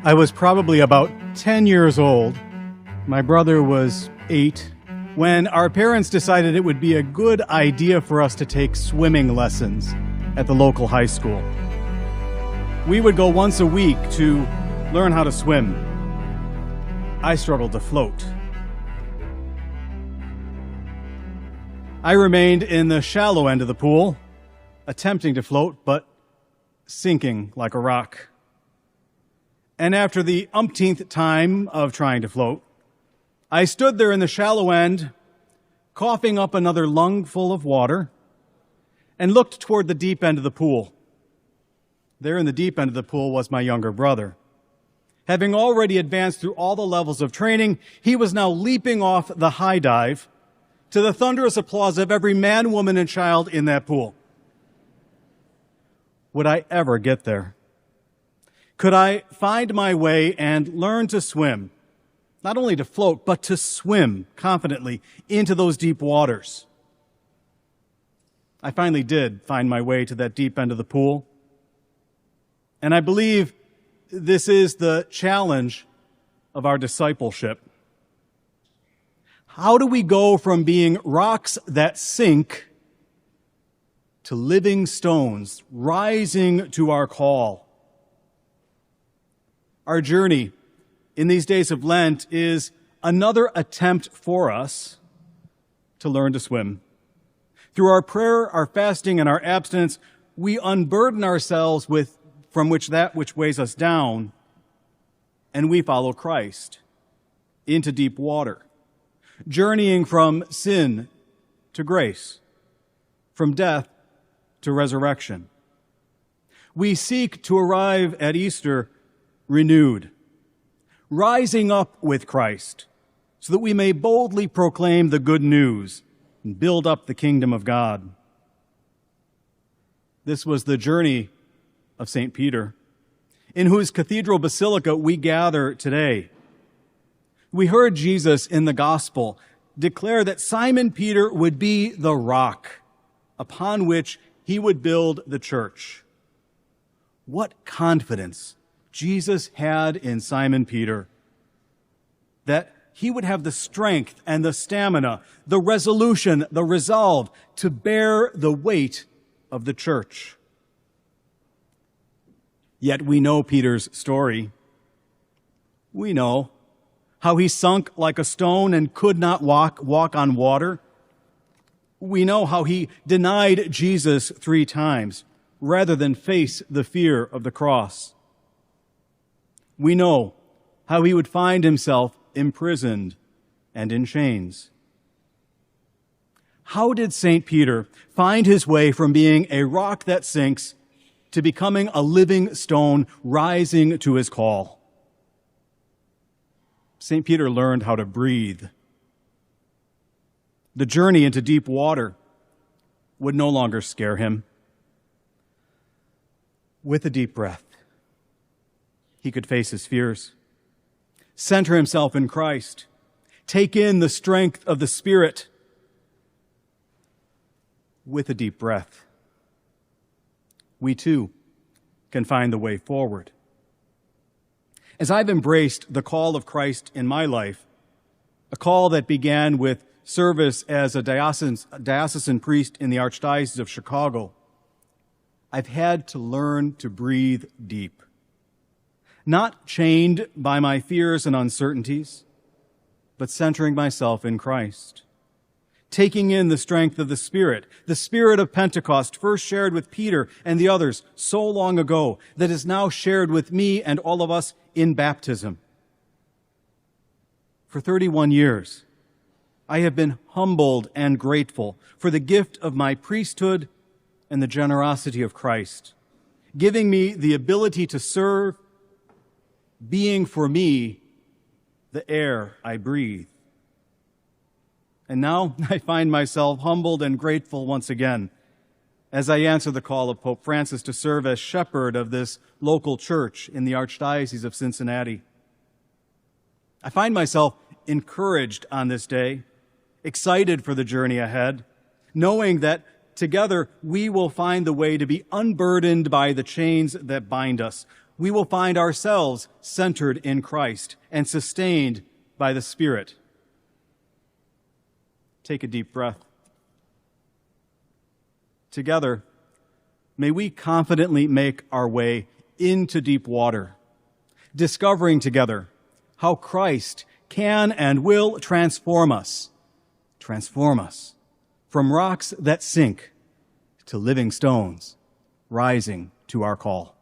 I was probably about 10 years old. My brother was 8 when our parents decided it would be a good idea for us to take swimming lessons at the local high school. We would go once a week to learn how to swim. I struggled to float. I remained in the shallow end of the pool, attempting to float, but sinking like a rock. And after the umpteenth time of trying to float, I stood there in the shallow end, coughing up another lungful of water, and looked toward the deep end of the pool. There in the deep end of the pool was my younger brother. Having already advanced through all the levels of training, he was now leaping off the high dive to the thunderous applause of every man, woman, and child in that pool. Would I ever get there? Could I find my way and learn to swim, not only to float, but to swim confidently into those deep waters? I finally did find my way to that deep end of the pool. And I believe this is the challenge of our discipleship. How do we go from being rocks that sink to living stones rising to our call? Our journey in these days of Lent is another attempt for us to learn to swim. Through our prayer, our fasting, and our abstinence, we unburden ourselves from that which weighs us down, and we follow Christ into deep water, journeying from sin to grace, from death to resurrection. We seek to arrive at Easter renewed, rising up with Christ, so that we may boldly proclaim the good news and build up the kingdom of God. This was the journey of St. Peter, in whose Cathedral Basilica we gather today. We heard Jesus in the gospel declare that Simon Peter would be the rock upon which he would build the church. What confidence Jesus had in Simon Peter, that he would have the strength and the stamina, the resolution, the resolve to bear the weight of the church. Yet we know Peter's story. We know how he sunk like a stone and could not walk on water. We know how he denied Jesus 3 times rather than face the fear of the cross. We know how he would find himself imprisoned and in chains. How did St. Peter find his way from being a rock that sinks to becoming a living stone rising to his call? St. Peter learned how to breathe. The journey into deep water would no longer scare him. With a deep breath, he could face his fears, center himself in Christ, take in the strength of the Spirit. With a deep breath, we too can find the way forward. As I've embraced the call of Christ in my life, a call that began with service as a diocesan priest in the Archdiocese of Chicago, I've had to learn to breathe deep. Not chained by my fears and uncertainties, but centering myself in Christ. Taking in the strength of the Spirit of Pentecost, first shared with Peter and the others so long ago, that is now shared with me and all of us in baptism. For 31 years, I have been humbled and grateful for the gift of my priesthood and the generosity of Christ, giving me the ability to serve, being for me the air I breathe. And now I find myself humbled and grateful once again as I answer the call of Pope Francis to serve as shepherd of this local church in the Archdiocese of Cincinnati. I find myself encouraged on this day, excited for the journey ahead, knowing that together we will find the way to be unburdened by the chains that bind us, we will find ourselves centered in Christ and sustained by the Spirit. Take a deep breath. Together, may we confidently make our way into deep water, discovering together how Christ can and will transform us from rocks that sink to living stones rising to our call.